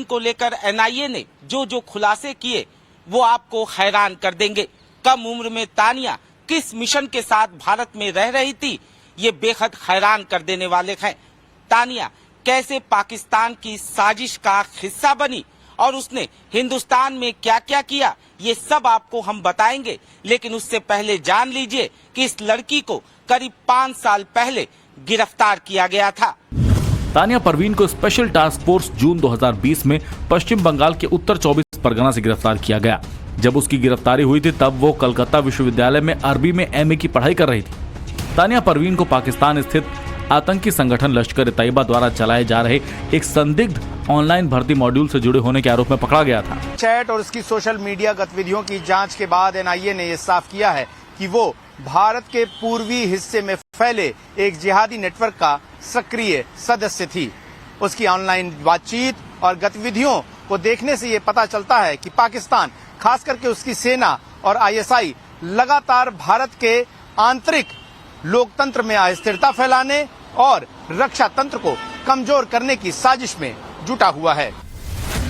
को लेकर एनआईए ने जो जो खुलासे किए वो आपको हैरान कर देंगे। कम उम्र में तानिया किस मिशन के साथ भारत में रह रही थी, ये बेहद हैरान कर देने वाले हैं। तानिया कैसे पाकिस्तान की साजिश का हिस्सा बनी और उसने हिंदुस्तान में क्या क्या किया, ये सब आपको हम बताएंगे। लेकिन उससे पहले जान लीजिए कि इस लड़की को करीब 5 साल पहले गिरफ्तार किया गया था। तानिया परवीन को स्पेशल टास्क फोर्स जून 2020 में पश्चिम बंगाल के उत्तर 24 परगना से गिरफ्तार किया गया। जब उसकी गिरफ्तारी हुई थी तब वो कलकत्ता विश्वविद्यालय में अरबी में एमए की पढ़ाई कर रही थी। तानिया परवीन को पाकिस्तान स्थित आतंकी संगठन लश्कर-ए-तैयबा द्वारा चलाए जा रहे एक संदिग्ध ऑनलाइन भर्ती मॉड्यूल से जुड़े होने के आरोप में पकड़ा गया था। चैट और उसकी सोशल मीडिया गतिविधियों की जांच के बाद एनआईए ने यह साफ किया है कि वो भारत के पूर्वी हिस्से में फैले एक जिहादी नेटवर्क का सक्रिय सदस्य थी। उसकी ऑनलाइन बातचीत और गतिविधियों को देखने से ये पता चलता है कि पाकिस्तान, खास करके उसकी सेना और आईएसआई लगातार भारत के आंतरिक लोकतंत्र में अस्थिरता फैलाने और रक्षा तंत्र को कमजोर करने की साजिश में जुटा हुआ है।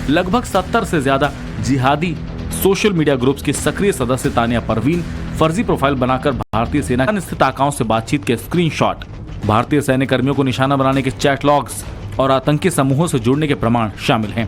लगभग 70 से ज्यादा जिहादी सोशल मीडिया ग्रुप्स की सक्रिय सदस्य तानिया परवीन फर्जी प्रोफाइल बनाकर भारतीय सेना स्थित आकाओं से बातचीत के स्क्रीनशॉट, भारतीय सैन्य कर्मियों को निशाना बनाने के चैट लॉग्स और आतंकी समूहों से जुड़ने के प्रमाण शामिल हैं।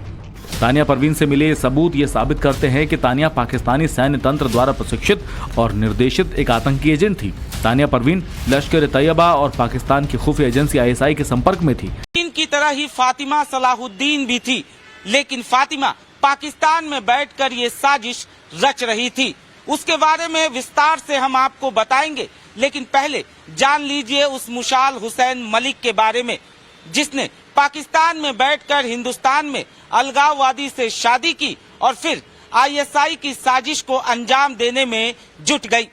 तानिया परवीन से मिले सबूत ये साबित करते हैं कि तानिया पाकिस्तानी सैन्य तंत्र द्वारा प्रशिक्षित और निर्देशित एक आतंकी एजेंट थी। तानिया परवीन लश्कर-ए-तैयबा और पाकिस्तान की खुफिया एजेंसी आईएसआई के संपर्क में थी। इनकी तरह ही फातिमा सलाहुद्दीन भी थी, लेकिन फातिमा पाकिस्तान में बैठकर ये साजिश रच रही थी। उसके बारे में विस्तार से हम आपको बताएंगे, लेकिन पहले जान लीजिए उस मुशाल हुसैन मलिक के बारे में, जिसने पाकिस्तान में बैठकर हिंदुस्तान में अलगाववादी से शादी की और फिर आईएसआई की साजिश को अंजाम देने में जुट गई।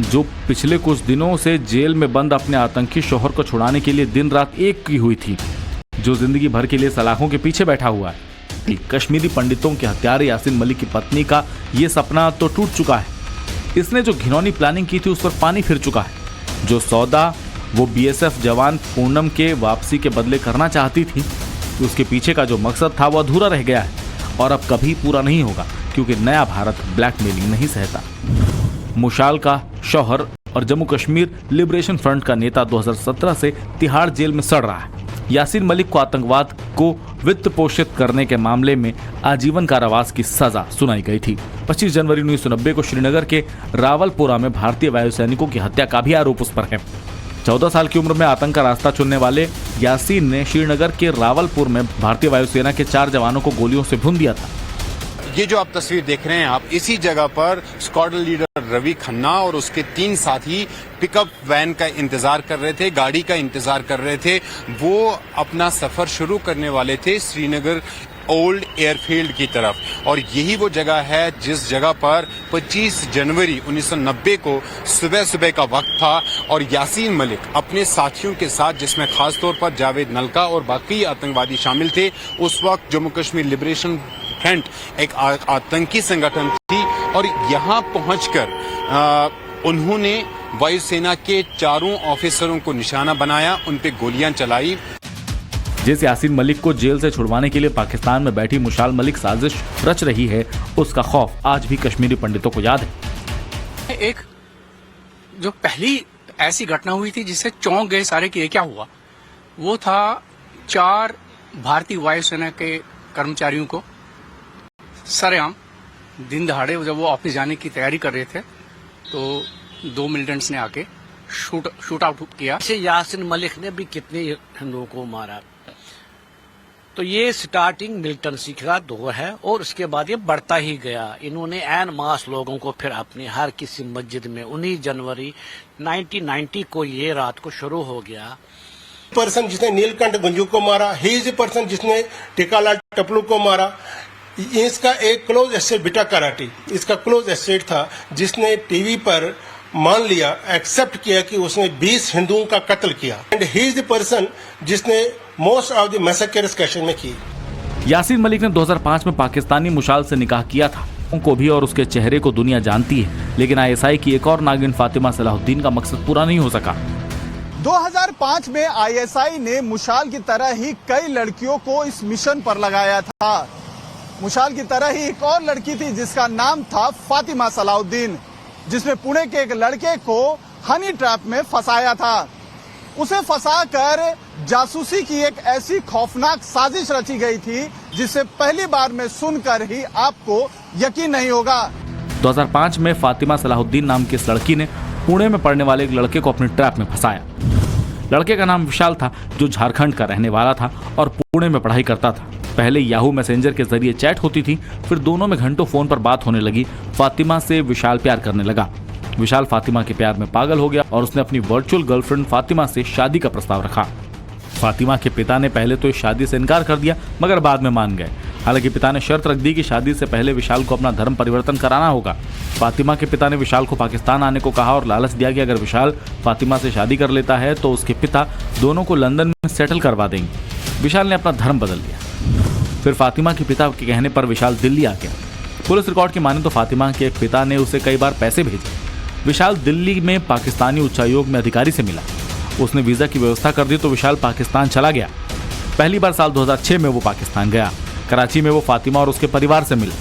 जो पिछले कुछ दिनों से जेल में बंद अपने आतंकी शौहर को छुड़ाने के लिए दिन रात एक की हुई थी, जो जिंदगी भर के लिए सलाखों के पीछे बैठा हुआ है। कश्मीरी पंडितों के हत्यारे यासीन मलिक की पत्नी का ये सपना तो टूट चुका है। इसने जो घिनौनी प्लानिंग की थी उस पर पानी फिर चुका है। जो सौदा वो बीएसएफ जवान पूनम के वापसी के बदले करना चाहती थी, उसके पीछे का जो मकसद था वो अधूरा रह गया है और अब कभी पूरा नहीं होगा, क्योंकि नया भारत ब्लैकमेलिंग नहीं सहता। मुशाल का शौहर और जम्मू कश्मीर लिबरेशन फ्रंट का नेता 2017 से तिहाड़ जेल में सड़ रहा है। यासीन मलिक को आतंकवाद को वित्त पोषित करने के मामले में आजीवन कारावास की सजा सुनाई गई थी। 25 जनवरी 1990 को श्रीनगर के रावलपुरा में भारतीय वायुसैनिकों की हत्या का भी आरोप उस पर है। 14 साल की उम्र में आतंक का रास्ता चुनने वाले यासीन ने श्रीनगर के रावलपुर में भारतीय वायुसेना के 4 जवानों को गोलियों से भून दिया था। ये जो आप तस्वीर देख रहे हैं, आप इसी जगह पर स्क्वाड्रन लीडर रवि खन्ना और उसके 3 साथी पिकअप वैन का इंतजार कर रहे थे, गाड़ी का इंतजार कर रहे थे। वो अपना सफर शुरू करने वाले थे श्रीनगर ओल्ड एयरफील्ड की तरफ, और यही वो जगह है जिस जगह पर 25 जनवरी 1990 को सुबह सुबह का वक्त था और यासीन मलिक अपने साथियों के साथ, जिसमें खासतौर पर जावेद नलका और बाकी आतंकवादी शामिल थे, उस वक्त जम्मू कश्मीर लिबरेशन फ्रंट एक आतंकी संगठन थी, और यहाँ पहुंचकर उन्होंने वायुसेना के 4 ऑफिसरों को निशाना बनाया, उन पे गोलियां चलाई। जिस यासीन मलिक को जेल से छुड़वाने के लिए पाकिस्तान में बैठी मुशाल मलिक साजिश रच रही है, उसका खौफ आज भी कश्मीरी पंडितों को याद है। एक जो पहली ऐसी घटना हुई थी जिससे चौंक गए सारे कि ये क्या हुआ, वो था 4 भारतीय वायुसेना के कर्मचारियों को सरेआम दिन दहाड़े जब वो ऑफिस जाने की तैयारी कर रहे थे तो 2 मिलिटेंट्स ने आके शूट आउट किया। यासीन मलिक ने भी कितने हिंदुओं को मारा। तो ये स्टार्टिंग मिलिटेंसी का दौर है और उसके बाद ये बढ़ता ही गया। इन्होंने एन मास लोगों को फिर अपनी हर किसी मस्जिद में 19 जनवरी 1990 को ये रात को शुरू हो गया। पर्सन जिसने नीलकंठ गंजू को मारा, ही इज पर्सन जिसने टिकालाल टपलू को मारा। इसका एक क्लोज एसेट बिटा कराटी, इसका क्लोज एसेट था, जिसने टीवी पर मान लिया, एक्सेप्ट किया कि उसने 20 हिंदुओं का कत्ल किया। And he is the person जिसने most of the massacres Kashmir में की। यासीन मलिक ने 2005 में पाकिस्तानी मुशाल से निकाह किया था। उनको भी और उसके चेहरे को दुनिया जानती है, लेकिन आईएसआई की एक और नागिन फातिमा सलाहुद्दीन का मकसद पूरा नहीं हो सका। 2005 में आईएसआई ने मुशाल की तरह ही कई लड़कियों को इस मिशन पर लगाया था। मुशाल की तरह ही एक और लड़की थी जिसका नाम था फातिमा सलाउद्दीन, जिसने पुणे के एक लड़के को हनी ट्रैप में फंसाया था। उसे फंसाकर जासूसी की एक ऐसी खौफनाक साजिश रची गई थी जिसे पहली बार में सुनकर ही आपको यकीन नहीं होगा। 2005 में फातिमा सलाहुद्दीन नाम की इस लड़की ने पुणे में पढ़ने वाले एक लड़के को अपने ट्रैप में फंसाया। लड़के का नाम विशाल था, जो झारखंड का रहने वाला था और पुणे में पढ़ाई करता था। पहले याहू मैसेंजर के जरिए चैट होती थी, फिर दोनों में घंटों फोन पर बात होने लगी। फातिमा से विशाल प्यार करने लगा। विशाल फातिमा के प्यार में पागल हो गया और उसने अपनी वर्चुअल गर्लफ्रेंड फातिमा से शादी का प्रस्ताव रखा। फातिमा के पिता ने पहले तो इस शादी से इनकार कर दिया, मगर बाद में मान गए। हालांकि पिता ने शर्त रख दी कि शादी से पहले विशाल को अपना धर्म परिवर्तन कराना होगा। फातिमा के पिता ने विशाल को पाकिस्तान आने को कहा और लालच दिया कि अगर विशाल फातिमा से शादी कर लेता है तो उसके पिता दोनों को लंदन में सेटल करवा देंगे। विशाल ने अपना धर्म बदल लिया। फिर फातिमा के पिता के कहने पर विशाल दिल्ली आ गया। पुलिस रिकॉर्ड की माने तो फातिमा के पिता ने उसे कई बार पैसे भेजे। विशाल दिल्ली में पाकिस्तानी उच्चायोग में अधिकारी से मिला। उसने वीजा की व्यवस्था कर दी तो विशाल पाकिस्तान चला गया। पहली बार साल 2006 में वो पाकिस्तान गया। कराची में वो फातिमा और उसके परिवार से मिला।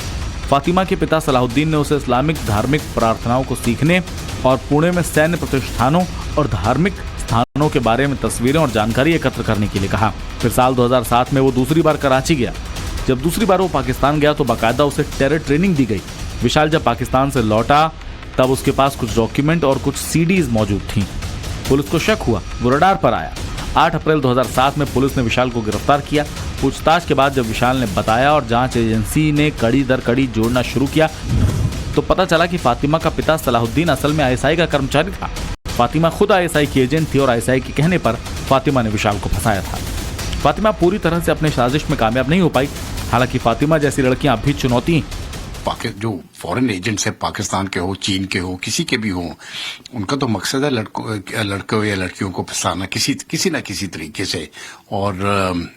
फातिमा के पिता सलाहुद्दीन ने उसे इस्लामिक धार्मिक प्रार्थनाओं को सीखने और पुणे में सैन्य प्रतिष्ठानों और धार्मिक स्थानों के बारे में तस्वीरें और जानकारी एकत्र करने के लिए कहा। फिर साल 2007 में वो दूसरी बार कराची गया। जब दूसरी बार वो पाकिस्तान गया तो बाकायदा उसे टेरर ट्रेनिंग दी गई। विशाल जब पाकिस्तान से लौटा तब उसके पास कुछ डॉक्यूमेंट और कुछ सीडीज मौजूद थीं। पुलिस को शक हुआ, वो रडार पर आया। 8 अप्रैल 2007 में पुलिस ने विशाल को गिरफ्तार किया। पूछताछ के बाद जब विशाल ने बताया और जांच एजेंसी ने कड़ी दर कड़ी जोड़ना शुरू किया तो पता चला कि फातिमा का पिता सलाहुद्दीन असल में आईएसआई का कर्मचारी था। फातिमा खुद आईएसआई की एजेंट थी और आईएसआई के कहने पर फातिमा ने विशाल को फंसाया था। फातिमा पूरी तरह से अपने साजिश में कामयाब नहीं हो पाई। हालांकि फातिमा जैसी लड़कियां अब भी चुनौती जो फॉरेन एजेंट्स है, पाकिस्तान के हो, चीन के हो, किसी के भी हो, उनका तो मकसद है लड़कों या लड़कियों को फंसाना किसी ना किसी तरीके से। और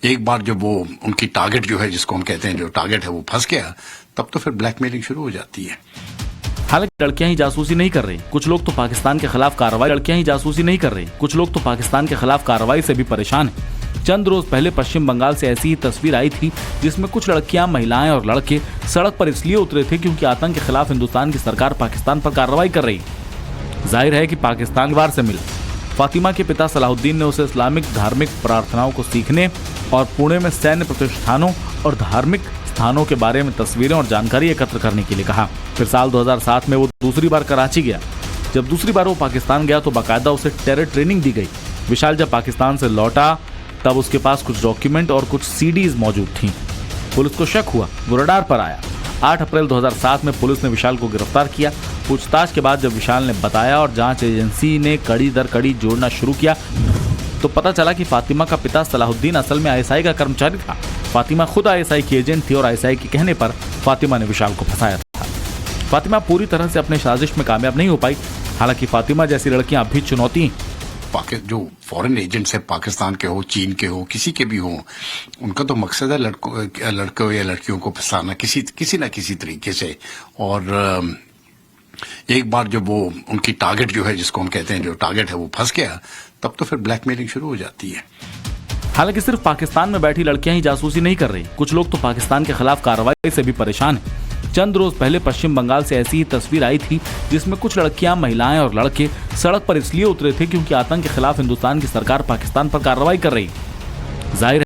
एक बार जब वो उनकी टारगेट जो है, जिसको हम कहते हैं जो टारगेट है, वो फंस गया, तब तो फिर ब्लैकमेलिंग शुरू हो जाती है। हालांकि लड़कियां ही जासूसी नहीं कर रही, कुछ लोग तो पाकिस्तान के खिलाफ कार्रवाई से भी परेशान हैं। चंद रोज पहले पश्चिम बंगाल से ऐसी ही तस्वीर आई थी जिसमें कुछ लड़कियां, महिलाएं और लड़के सड़क पर इसलिए उतरे थे क्योंकि आतंक के खिलाफ हिंदुस्तान की सरकार पाकिस्तान पर कार्रवाई कर रही। जाहिर है कि पाकिस्तान वार से मिला। फातिमा के पिता सलाहुद्दीन ने उसे इस्लामिक धार्मिक प्रार्थनाओं को सीखने और पुणे में सैन्य प्रतिष्ठानों और धार्मिक स्थानों के बारे में तस्वीरें और जानकारी एकत्र करने के लिए कहा। फिर साल 2007 में वो दूसरी बार कराची गया। जब दूसरी बार वो पाकिस्तान गया तो बाकायदा उसे टेरर ट्रेनिंग दी गई। विशाल जब पाकिस्तान से लौटा तब उसके पास कुछ डॉक्यूमेंट और कुछ सीडीज मौजूद थीं। पुलिस को शक हुआ, वो रडार पर आया। 8 अप्रैल 2007 में पुलिस ने विशाल को गिरफ्तार किया। पूछताछ के बाद जब विशाल ने बताया और जांच एजेंसी ने कड़ी दर कड़ी जोड़ना शुरू किया तो पता चला कि फातिमा का पिता सलाहुद्दीन असल में आईएसआई का कर्मचारी था। फातिमा खुद आईएसआई की एजेंट थी और आईएसआई के कहने पर फातिमा ने विशाल को फंसाया था। फातिमा पूरी तरह से अपने साजिश में कामयाब नहीं हो पाई। हालांकि फातिमा जैसी लड़कियां अब भी चुनौती जो फॉरेन एजेंट्स है, पाकिस्तान के हो, चीन के हो, किसी के भी हो, उनका तो मकसद है लड़कों या लड़कियों को फंसाना किसी ना किसी तरीके से। और एक बार जब वो उनकी टारगेट जो है, जिसको हम कहते हैं जो टारगेट है, वो फंस गया, तब तो फिर ब्लैकमेलिंग शुरू हो जाती है। हालांकि सिर्फ पाकिस्तान में बैठी लड़कियां ही जासूसी नहीं कर रही, कुछ लोग तो पाकिस्तान के खिलाफ कार्रवाई से भी परेशान हैं। चंद रोज पहले पश्चिम बंगाल से ऐसी ही तस्वीर आई थी जिसमें कुछ लड़कियां, महिलाएं और लड़के सड़क पर इसलिए उतरे थे क्योंकि आतंक के खिलाफ हिंदुस्तान की सरकार पाकिस्तान पर कार्रवाई कर रही। जाहिर